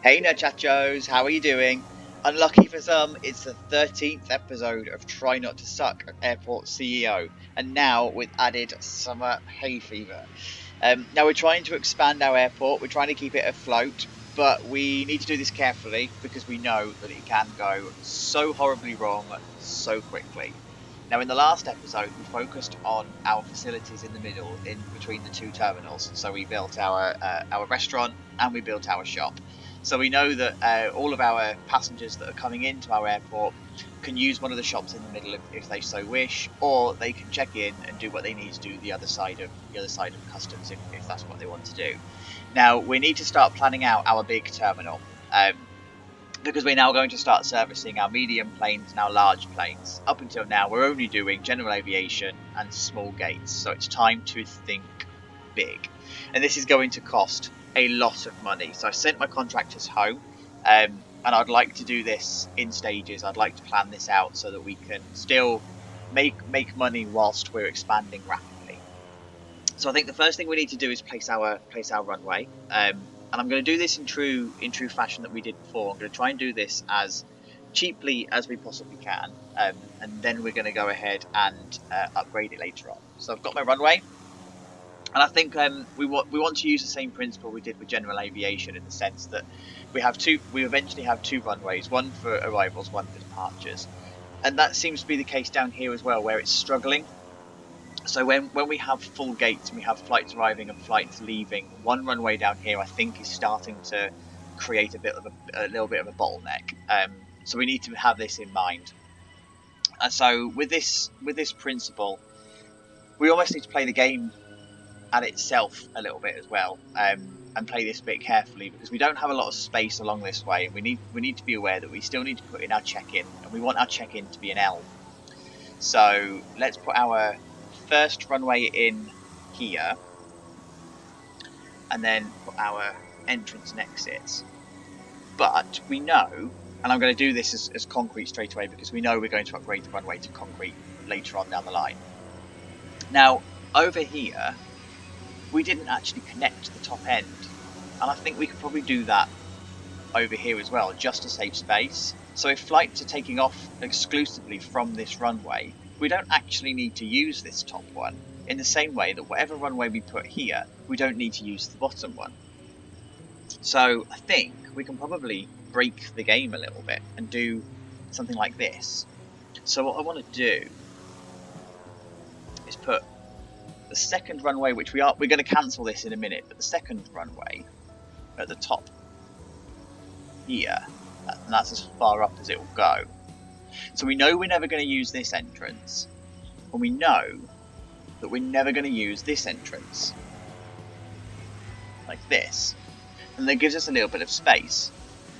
Hey Nerdchachos, how are you doing? Unlucky for some, it's the 13th episode of Try Not to Suck Airport CEO, and now with added summer hay fever. Now we're trying to expand our airport, we're trying to keep it afloat, but we need to do this carefully because we know that it can go so horribly wrong so quickly. Now, in the last episode, we focused on our facilities in the middle, in between the two terminals. So we built our restaurant and we built our shop. So we know that all of our passengers that are coming into our airport can use one of the shops in the middle if they so wish, or they can check in and do what they need to do the other side of customs if that's what they want to do. Now we need to start planning out our big terminal. Because we're now going to start servicing our medium planes and our large planes. Up until now, we're only doing general aviation and small gates, so it's time to think big. And this is going to cost a lot of money. So I sent my contractors home, and I'd like to do this in stages. I'd like to plan this out so that we can still make money whilst we're expanding rapidly. So I think the first thing we need to do is place our runway. And I'm going to do this in true fashion that we did before. I'm going to try and do this as cheaply as we possibly can, and then we're going to go ahead and upgrade it later on. So I've got my runway, and I think we want to use the same principle we did with general aviation in the sense that we eventually have two runways, one for arrivals, one for departures, and that seems to be the case down here as well, where it's struggling. So when we have full gates and we have flights arriving and flights leaving, one runway down here I think is starting to create a little bit of a bottleneck. So we need to have this in mind. And so with this principle, we almost need to play the game at itself a little bit as well, and play this bit carefully because we don't have a lot of space along this way, and we need to be aware that we still need to put in our check-in, and we want our check-in to be an L. So let's put our first runway in here, and then put our entrance and exits. But we know, and I'm going to do this as concrete straight away because we know we're going to upgrade the runway to concrete later on down the line. Now, over here, we didn't actually connect the top end, and I think we could probably do that over here as well, just to save space. So if flights are taking off exclusively from this runway, we don't actually need to use this top one, in the same way that whatever runway we put here, we don't need to use the bottom one. So I think we can probably break the game a little bit and do something like this. So what I want to do is put the second runway, which we're going to cancel this in a minute, but the second runway at the top here, and that's as far up as it will go. So we know we're never going to use this entrance, and we know that we're never going to use this entrance, like this. And that gives us a little bit of space,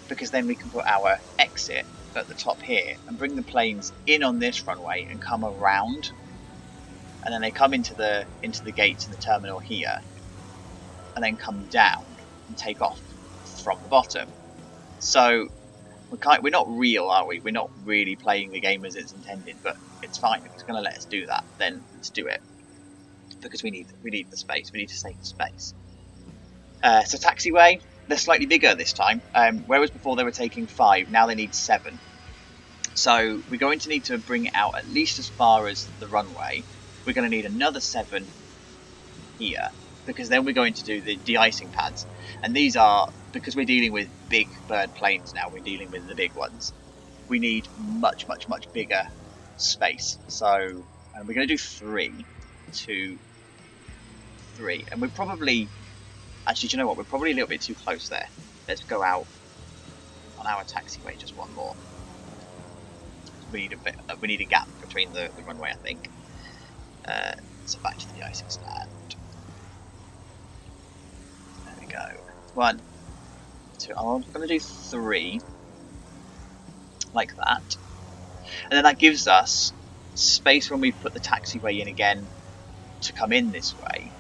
because then we can put our exit at the top here and bring the planes in on this runway and come around, and then they come into the gates in the terminal here, and then come down and take off from the bottom. So we're not real, are we? We're not really playing the game as it's intended, but it's fine. If it's going to let us do that, then let's do it, because we need the space. We need to save the space. So taxiway, they're slightly bigger this time. Whereas before they were taking 5, now they need 7. So we're going to need to bring it out at least as far as the runway. We're going to need another 7 here, because then we're going to do the de-icing pads, and these are, because we're dealing with big bird planes now, we're dealing with the big ones, we need much bigger space. So we're going to do 3, 2, 3, and we're probably, actually, do you know what, we're probably a little bit too close there. Let's go out on our taxiway just one more. We need a gap between the runway, I think. So back to the de-icing stand. There we go. 1, 2. I'm going to do 3, like that, and then that gives us space when we put the taxiway in again to come in this way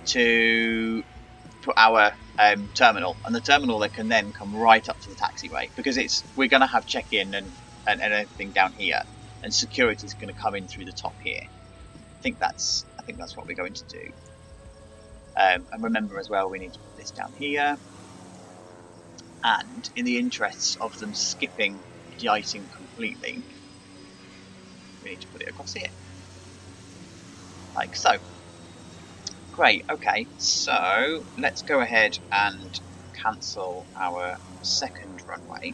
to put our terminal, and the terminal that can then come right up to the taxiway, because we're going to have check-in and everything down here, and security is going to come in through the top here. I think that's what we're going to do. And remember as well, we need to put this down here. And in the interests of them skipping de-icing completely, we need to put it across here, like so. Great, okay, so let's go ahead and cancel our second runway,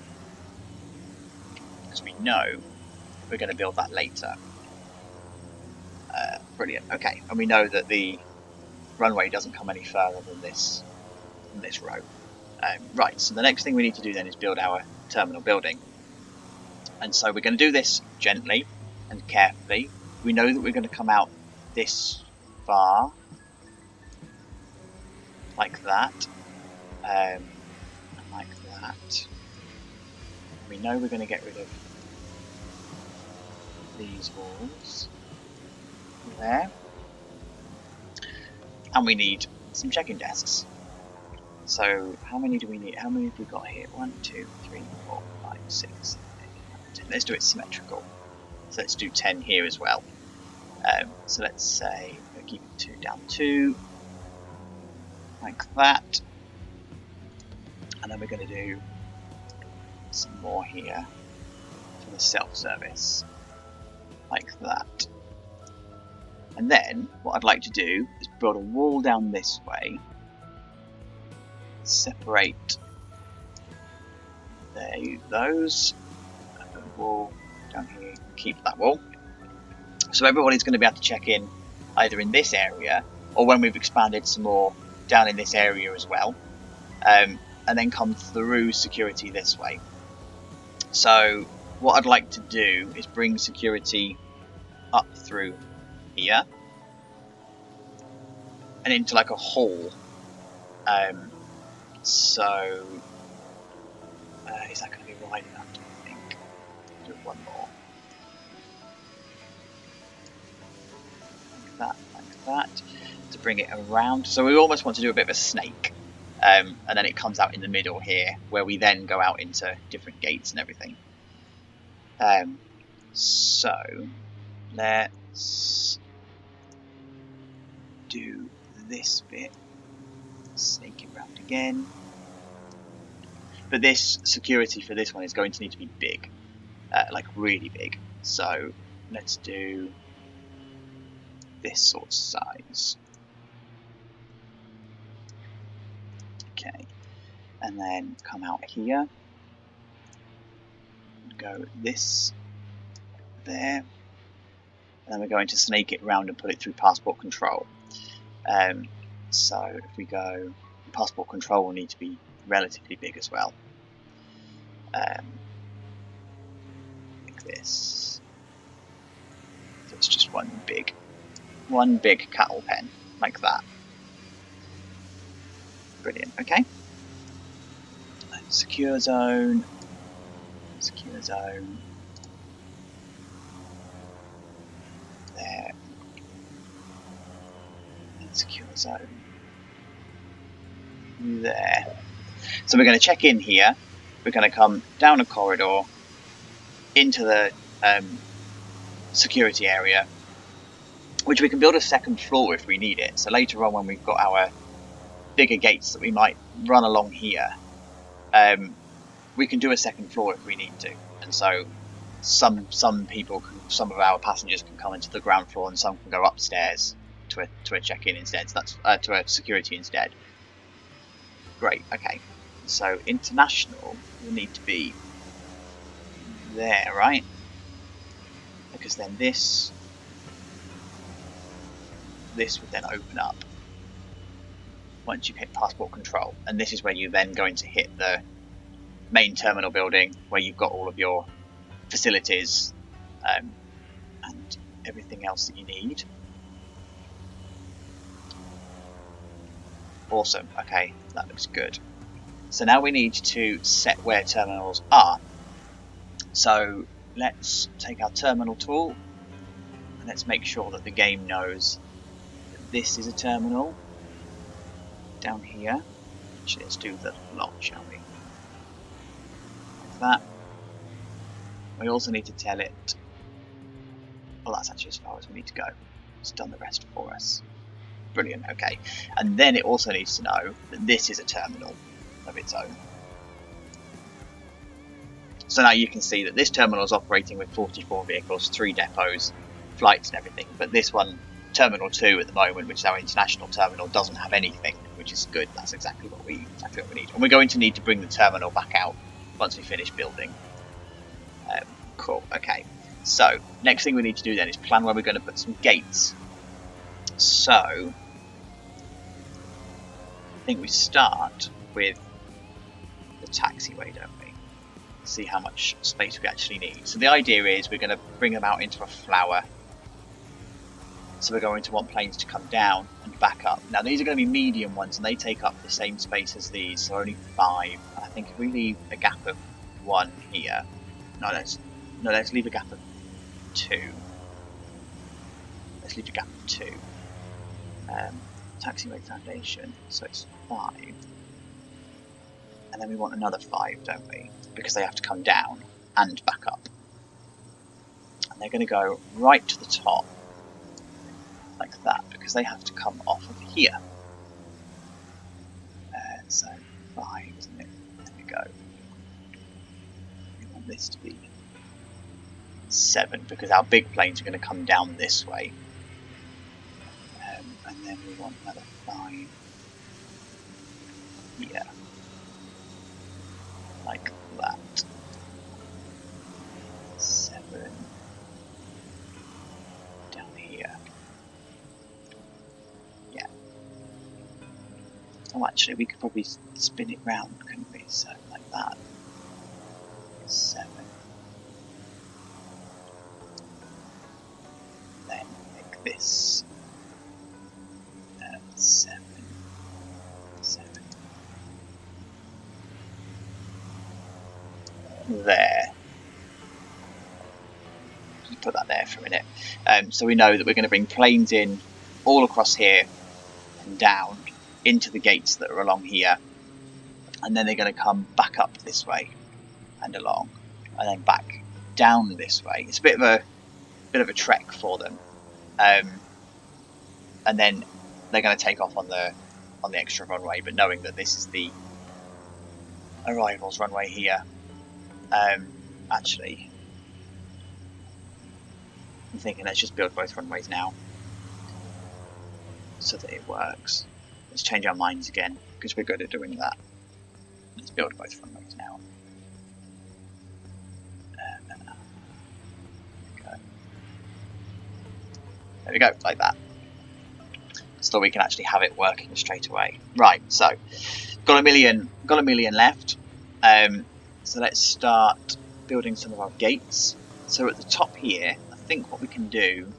because we know we're going to build that later. Brilliant, okay, and we know that the runway doesn't come any further than this row. Right, so the next thing we need to do then is build our terminal building. And so we're going to do this gently and carefully. We know that we're going to come out this far, like that, and like that. We know we're going to get rid of these walls there. And we need some check-in desks. So how many do we need? How many have we got here? 1, 2, 3, 4, 5, 6, 7, 8, 9, 10. Let's do it symmetrical. So let's do 10 here as well. So let's say we'll keep it down 2, like that. And then we're going to do some more here for the self-service, like that. And then what I'd like to do is build a wall down this way, separate those, and put a wall down here, keep that wall. So everybody's going to be able to check in either in this area or when we've expanded some more down in this area as well, and then come through security this way. So what I'd like to do is bring security up through here and into like a hall. So is that going to be wide enough, do you think? Do one more. Like that, to bring it around. So we almost want to do a bit of a snake. And then it comes out in the middle here, where we then go out into different gates and everything. So let's do this bit, snake it round again. But this security for this one is going to need to be big, like really big. So let's do this sort of size. Okay, and then come out here, go this there, and then we're going to snake it round and put it through passport control. So if we go, passport control will need to be relatively big as well, like this. So it's just one big cattle pen, like that. Brilliant. Okay. Secure zone. Secure zone. There. And secure zone. There. So we're going to check in here. We're going to come down a corridor into the security area, which we can build a second floor if we need it. So later on, when we've got our bigger gates that we might run along here, we can do a second floor if we need to. And so some people, some of our passengers can come into the ground floor, and some can go upstairs to a check-in instead. So that's to a security instead. Great. Okay. So international will need to be there, right? Because then this would then open up once you hit passport control, and this is where you're then going to hit the main terminal building where you've got all of your facilities and everything else that you need. Awesome. Okay, that looks good. So now we need to set where terminals are. So let's take our terminal tool and let's make sure that the game knows that this is a terminal down here. Actually, let's do the lot, shall we? Like that. We also need to tell it, well, that's actually as far as we need to go. It's done the rest for us. Brilliant. Okay, and then it also needs to know that this is a terminal of its own. So now you can see that this terminal is operating with 44 vehicles, 3 depots, flights and everything. But this one, Terminal 2 at the moment, which is our international terminal, doesn't have anything, which is good. That's exactly what we need. And we're going to need to bring the terminal back out once we finish building. Cool, okay. So, next thing we need to do then is plan where we're going to put some gates. So, I think we start with the taxiway, don't we? See how much space we actually need. So the idea is we're going to bring them out into a flower. So we're going to want planes to come down and back up. Now these are going to be medium ones and they take up the same space as these, so only 5. And I think if we leave a gap of 1 here, let's leave a gap of 2. Let's leave a gap of 2. Taxiway foundation, so it's 5. And then we want another 5, don't we? Because they have to come down and back up. And they're going to go right to the top, like that, because they have to come off of here. So 5, isn't it? There we go. We want this to be 7, because our big planes are going to come down this way. And then we want another 5 here. Like that. 7 down here. Yeah. Oh, actually, we could probably spin it round, couldn't we? So, like that. 7. Then make this 7. 7. There. Just put that there for a minute. So we know that we're going to bring planes in all across here and down into the gates that are along here, and then they're going to come back up this way and along, and then back down this way. It's a bit of a trek for them, and then they're going to take off on the extra runway. But knowing that this is the arrivals runway here, actually, I'm thinking let's just build both runways now so that it works. Let's change our minds again because we're good at doing that. Let's build both runways now. There we go, like that. So we can actually have it working straight away. Right, so got a million left. So let's start building some of our gates. So at the top here, I think what we can do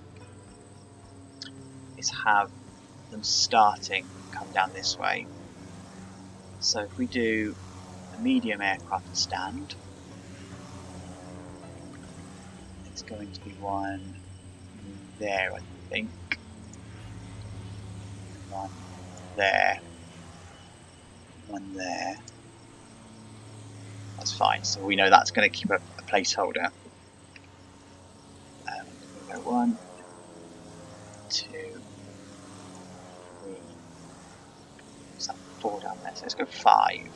is have them starting come down this way. So if we do a medium aircraft stand, it's going to be one there, I think. One there. One there. That's fine. So we know that's going to keep a placeholder. We go 1, 2, 3. Is that 4 down there? So let's go 5.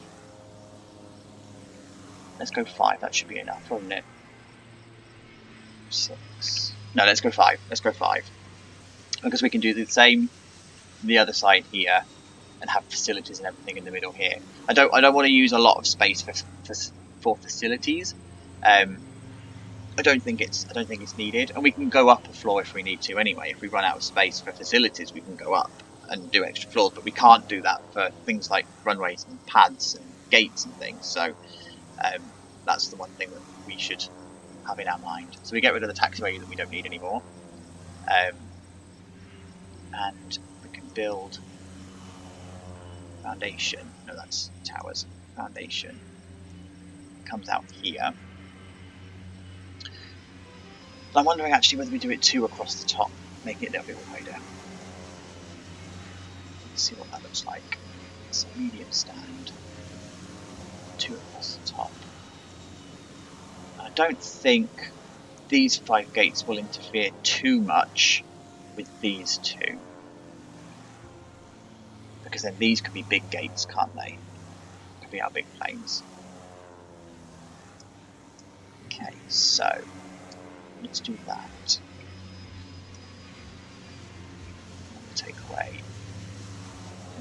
Let's go 5. That should be enough, won't it? 6. No, let's go 5. Let's go 5. Because we can do the same on the other side here and have facilities and everything in the middle here. I don't want to use a lot of space for facilities. I don't think it's needed, and we can go up a floor if we need to anyway. If we run out of space for facilities, we can go up and do extra floors, but we can't do that for things like runways and pads and gates and things. So that's the one thing that we should have in our mind. So we get rid of the taxiway that we don't need anymore, and we can build foundation. No, that's towers. Foundation comes out here. I'm wondering actually whether we do it 2 across the top, make it a little bit wider. Let's see what that looks like. So medium stand, 2 across the top. I don't think these 5 gates will interfere too much with these 2. Because then these could be big gates, can't they? Could be our big planes. Okay, so let's do that. We'll take away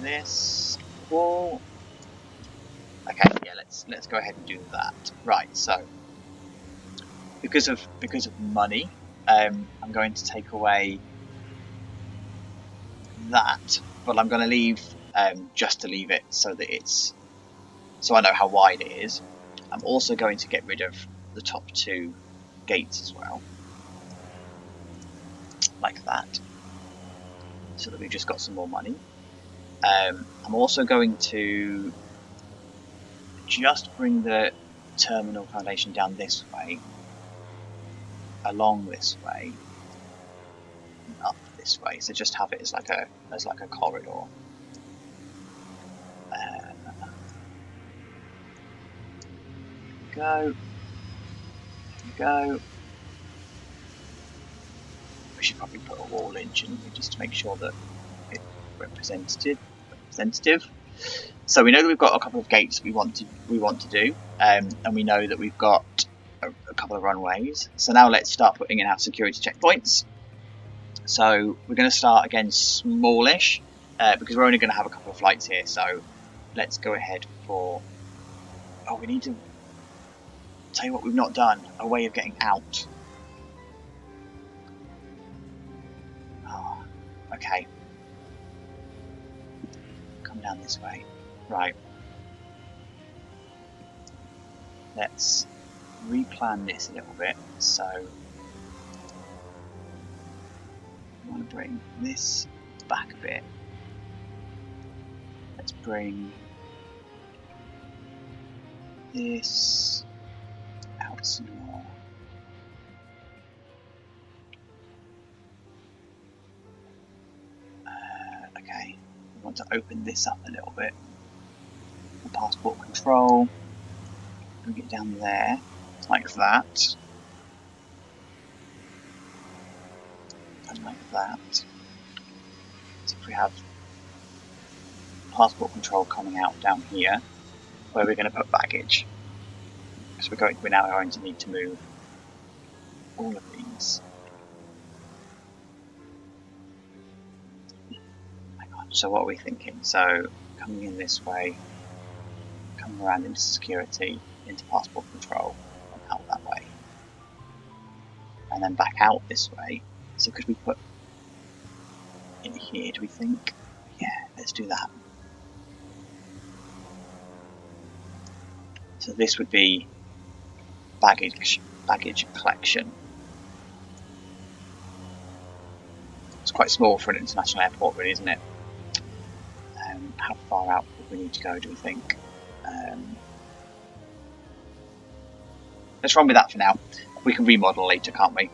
this wall. Okay, yeah, let's go ahead and do that. Right, so because of money, I'm going to take away that, but I'm going to leave just to leave it so that it's so I know how wide it is. I'm also going to get rid of the top two gates as well, like that, so that we've just got some more money. I'm also going to just bring the terminal foundation down this way, along this way, and up this way. So just have it as like a corridor. Go. There we go. We should probably put a wall in, shouldn't we, just to make sure that it's representative. So we know that we've got a couple of gates we want to do, and we know that we've got a couple of runways. So now let's start putting in our security checkpoints. So we're going to start again smallish, because we're only going to have a couple of flights here. So let's go ahead for. Oh, we need to tell you what we've not done. A way of getting out. Oh, okay. Come down this way. Right. Let's replan this a little bit. So I want to bring this back a bit. Let's bring this out some more. Okay, we want to open this up a little bit. The passport control. Bring it down there, like that. And like that. So if we have passport control coming out down here, where we're going to put baggage. Because we're now going to need to move all of these. Hang on, so what are we thinking? So coming in this way, coming around into security, into passport control, and out that way. And then back out this way. So could we put in here, do we think? Yeah, let's do that. So this would be baggage collection. It's quite small for an international airport, really, isn't it? How far out would we need to go, do we think? Let's run with that for now. We can remodel later, can't we?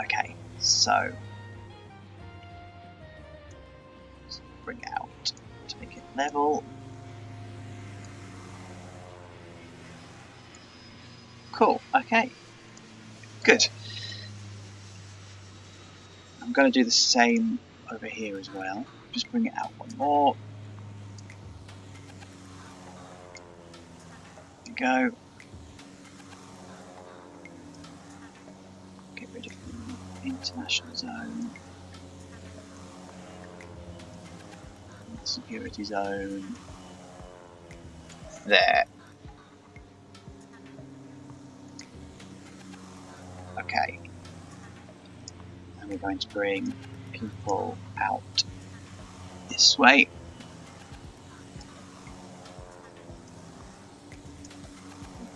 Okay, so let's bring it out to make it level. Cool, okay. Good. I'm going to do the same over here as well. Just bring it out one more. There we go. Get rid of the international zone. Security zone. There. Okay. And we're going to bring people out this way.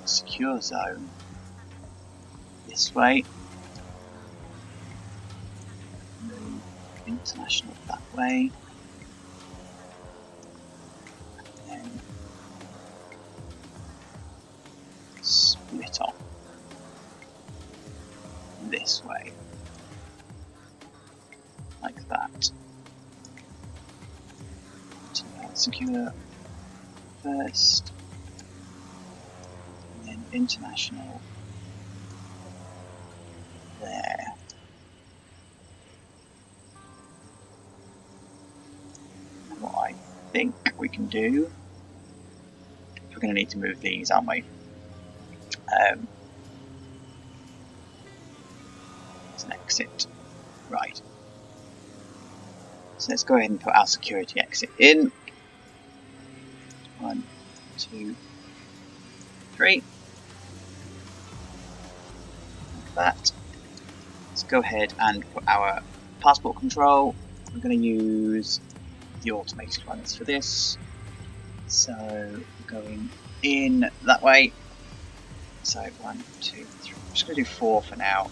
Secure zone this way. Move international that way. And then split off this way. Like that. Secure first. And then international there. And what I think we can do, we're going to need to move these, aren't we? It's an exit. Right. So let's go ahead and put our security exit in. 1, 2, 3. Like that. Let's go ahead and put our passport control. We're going to use the automated ones for this. So going in that way. So 1, 2, 3. I'm just going to do 4 for now.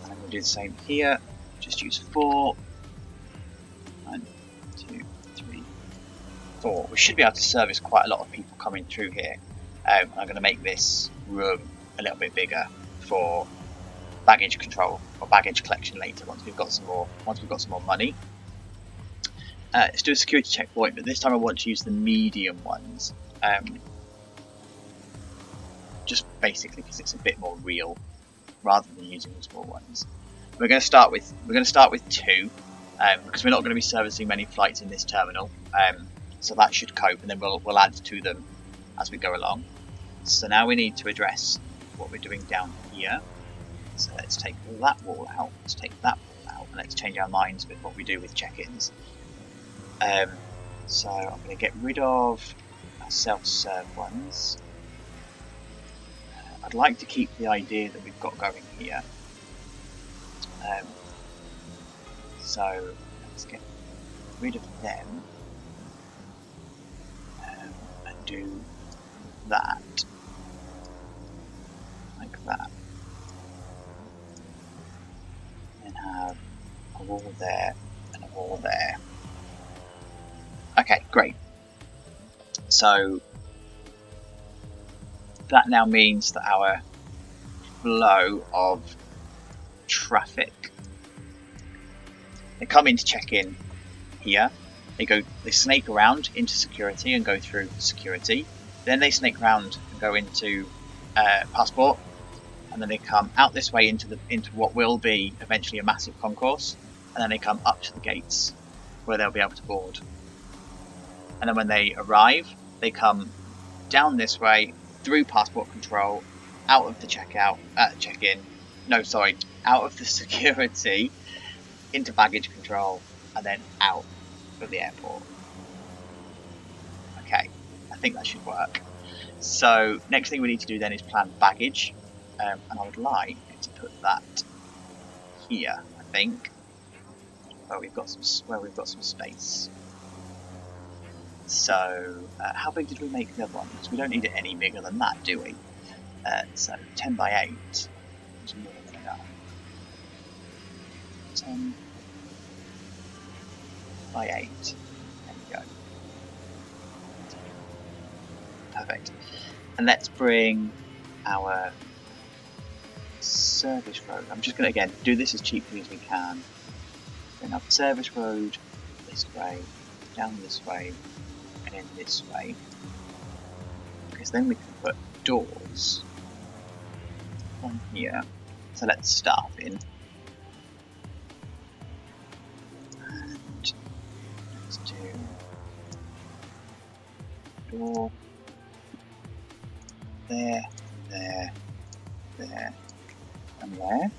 And I'm going to do the same here. Just use 4. 1, 2, 3, 4. We should be able to service quite a lot of people coming through here. I'm going to make this room a little bit bigger for baggage control or baggage collection later once we've got some more money. Let's do a security checkpoint, but this time I want to use the medium ones. Just basically because it's a bit more real rather than using the small ones. We're going to start with 2 because we're not going to be servicing many flights in this terminal, so that should cope, and then we'll add to them as we go along. So now we need to address what we're doing down here. So let's take that wall out. Let's take that wall out, and let's change our minds with what we do with check-ins. So I'm going to get rid of our self-serve ones. I'd like to keep the idea that we've got going here. So let's get rid of them and do that, like that, and have a wall there and a wall there. Okay, great. So that now means that our flow of traffic, they come in to check in here, they snake around into security and go through security, then they snake around and go into passport, and then they come out this way into what will be eventually a massive concourse, and then they come up to the gates where they'll be able to board. And then when they arrive, they come down this way through passport control, out of the check-in, out of the security, into baggage control, and then out of the airport. Okay, I think that should work. So next thing we need to do then is plan baggage, and I would like to put that here, I think, where we've got some space. So how big did we make the other one? Because we don't need it any bigger than that, do we? So 10 by 8 is more than enough. 10 by 8. There we go. Perfect. And let's bring our service road. I'm just going to, again, do this as cheaply as we can. Bring up service road this way, down this way, and in this way. Because then we can put doors on here. So let's start in. And let's do door there, there, there, and there.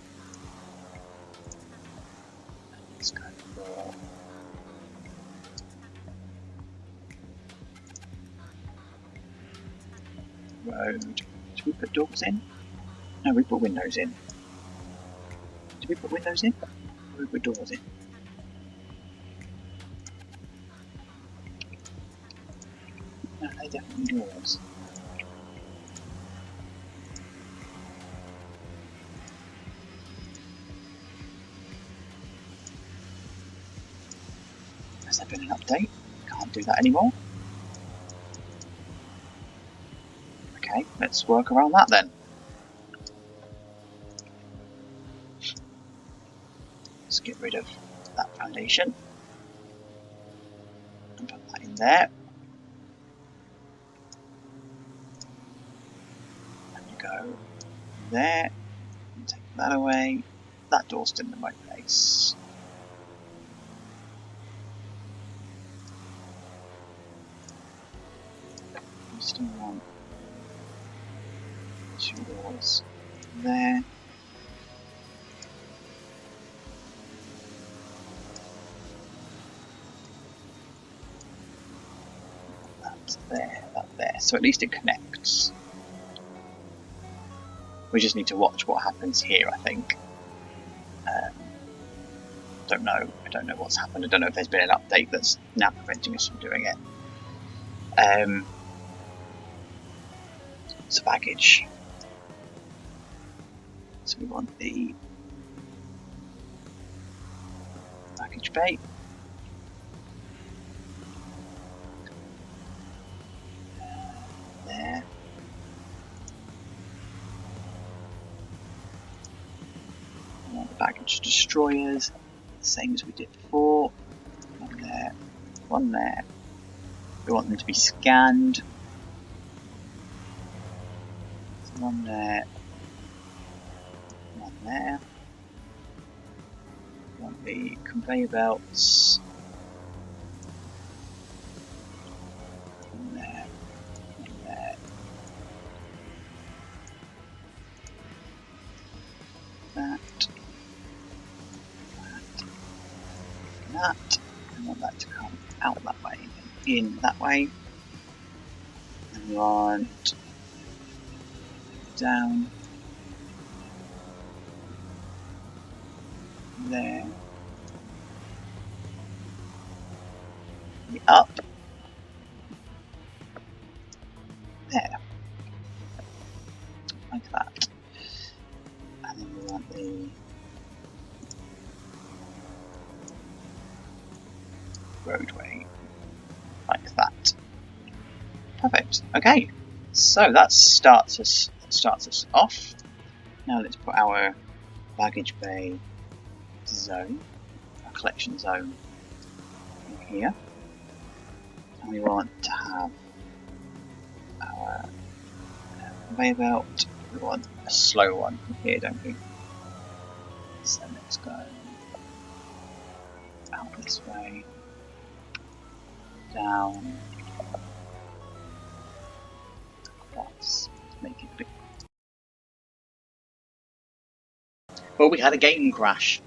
Let's go for road. Should we put doors in? No, we put windows in. Did we put windows in? Or we put doors in? No, they're definitely doors. Has there been an update? Can't do that anymore. Okay, let's work around that then. Let's get rid of that foundation and put that in there. And you go there and take that away. That door's still in the right place. You still want 2 doors there. That's there, that there. So at least it connects. We just need to watch what happens here, I think. Don't know. I don't know what's happened. I don't know if there's been an update that's now preventing us from doing it. So baggage. So we want the baggage bay. There. We want the baggage destroyers. Same as we did before. One there, one there. We want them to be scanned. So one there, one there. We want the conveyor belts. One there, one there. That. That. I want that to come out that way and in that way. And we want down there. Up there. Like that. And then we want the roadway like that. Perfect. Okay, so that starts us off. Now let's put our baggage bay zone, our collection zone, in here. And we want to have our conveyor belt. We want a slow one in here, don't we? So let's go out this way. Down, across, make it big. Well, we had a game crash,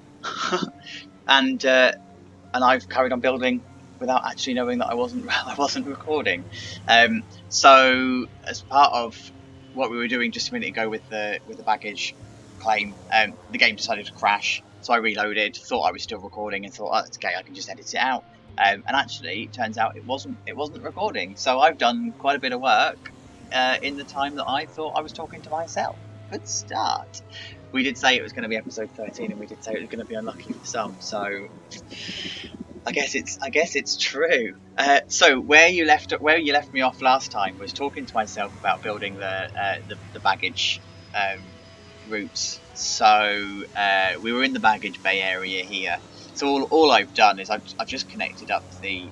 and I've carried on building without actually knowing that I wasn't recording. So as part of what we were doing just a minute ago with the baggage claim, the game decided to crash. So I reloaded, thought I was still recording, and thought, oh, that's okay, I can just edit it out. And actually, it turns out it wasn't recording. So I've done quite a bit of work in the time that I thought I was talking to myself. Good start. We did say it was going to be episode 13, and we did say it was going to be unlucky for some. So I guess it's true. So where you left me off last time was talking to myself about building the baggage routes. So we were in the baggage bay area here. So all I've done is I've just connected up the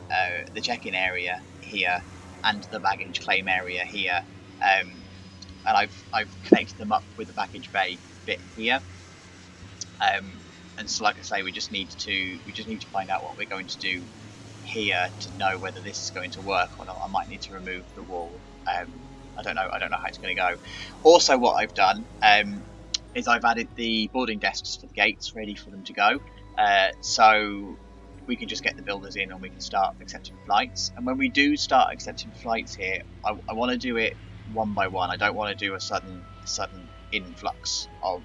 check-in area here and the baggage claim area here, and I've connected them up with the baggage bay bit here. And so, like I say, we just need to find out what we're going to do here to know whether this is going to work or not. I might need to remove the wall. I don't know how it's going to go. Also, what I've done is I've added the boarding desks for the gates ready for them to go. So we can just get the builders in and we can start accepting flights. And when we do start accepting flights here, I want to do it one by one. I don't want to do a sudden influx of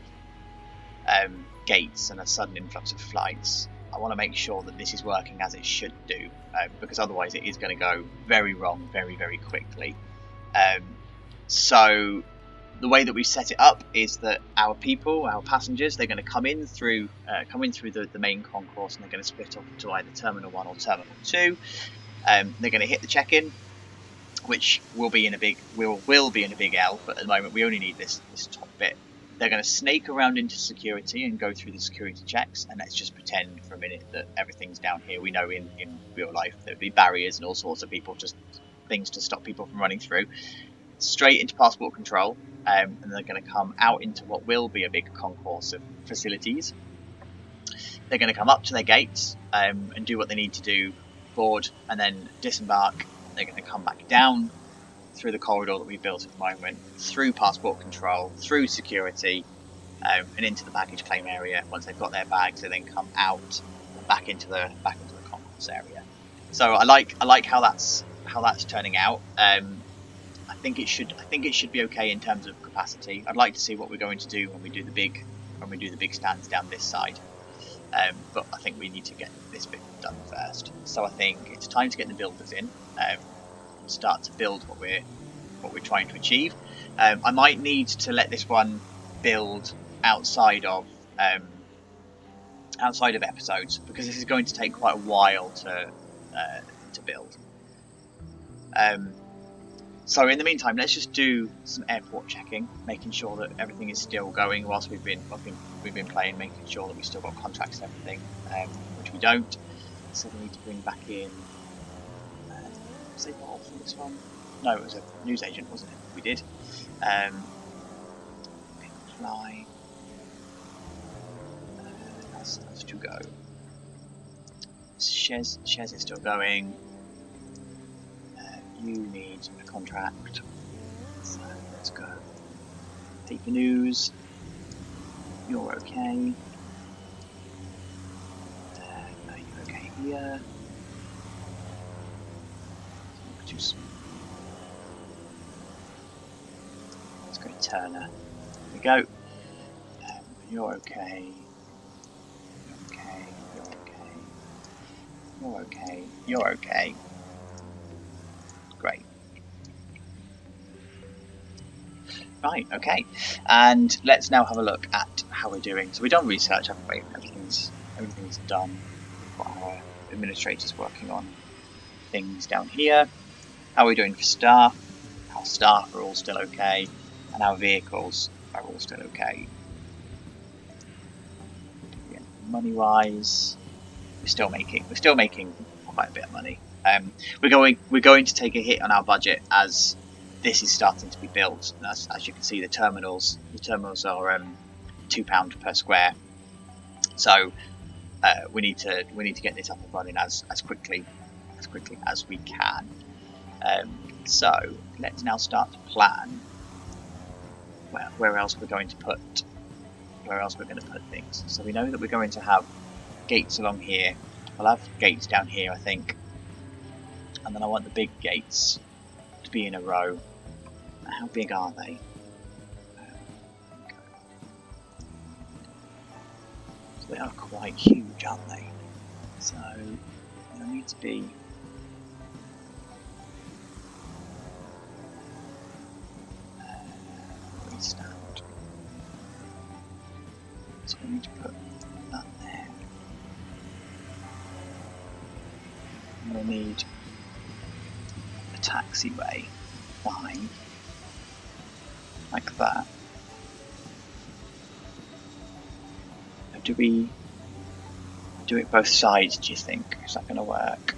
gates and a sudden influx of flights. I want to make sure that this is working as it should do, because otherwise it is going to go very wrong very, very quickly. So the way that we set it up is that our passengers, they're going to come in through the main concourse, and they're going to split off to either Terminal 1 or Terminal 2. They're going to hit the check-in, which will be in a big L, but at the moment we only need this top bit. They're going to snake around into security and go through the security checks, and let's just pretend for a minute that everything's down here. We know in real life there'd be barriers and all sorts of things to stop people from running through. Straight into passport control, and they're going to come out into what will be a big concourse of facilities. They're going to come up to their gates and do what they need to do, board and then disembark. They're going to come back down through the corridor that we built at the moment, through passport control, through security, and into the baggage claim area. Once they've got their bags, they then come out and back into the concourse area. So I like how that's turning out. I think it should be okay in terms of capacity. I'd like to see what we're going to do when we do the big stands down this side. But I think we need to get this bit done first. So I think it's time to get the builders in and start to build what we're trying to achieve. I might need to let this one build outside of episodes, because this is going to take quite a while to build. So in the meantime, let's just do some airport checking, making sure that everything is still going whilst we've been playing, making sure that we've still got contracts and everything, which we don't. So we need to bring back in. Was it Bob for this one? No, it was a news agent, wasn't it? We did. Fly. That's to go. Shez is still going. You need a contract, so let's go. Paper news. You're okay. Are you okay here? Let's go to Turner. There we go. You're okay. You're okay. You're okay. You're okay. You're okay. Great. Right, okay. And let's now have a look at how we're doing. So we've done research, haven't we? Everything's done. We've got our administrators working on things down here. How are we doing for staff? Our staff are all still okay, and our vehicles are all still okay. Yeah, money-wise, we're still making quite a bit of money. We're going to take a hit on our budget as this is starting to be built. As you can see, the terminals are £2 per square. So we need to get this up and running as quickly as we can. So let's now start to plan where else we're going to put things. So we know that we're going to have gates along here. We'll have gates down here, I think. And then I want the big gates to be in a row. How big are they? So they are quite huge, aren't they? So they need to be stand. So we need to put that there. And we'll need a taxiway behind, like that. Now, do we do it both sides, do you think? Is that going to work?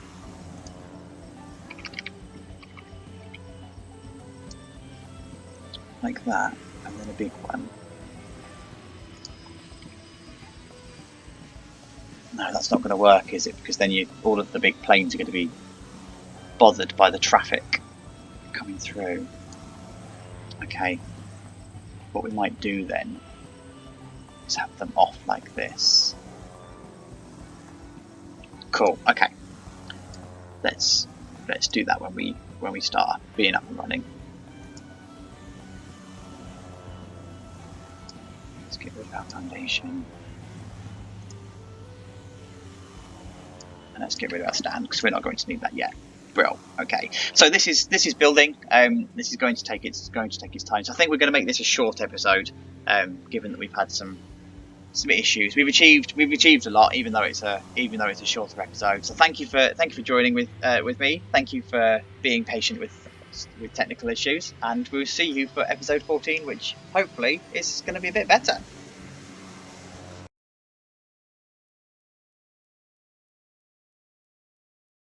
Like that, and then a big one. No, that's not going to work, is it? Because then all of the big planes are going to be bothered by the traffic coming through. Okay, what we might do then is have them off like this. Cool. Okay, let's do that when we start being up and running. Let's get rid of our foundation. And let's get rid of our stand because we're not going to need that yet. Brill. Okay. So this is building. This is going to take its time. So I think we're going to make this a short episode, given that we've had some issues. We've achieved a lot, even though it's a shorter episode. So thank you for joining with me. Thank you for being patient with technical issues, and we'll see you for episode 14, which hopefully is going to be a bit better.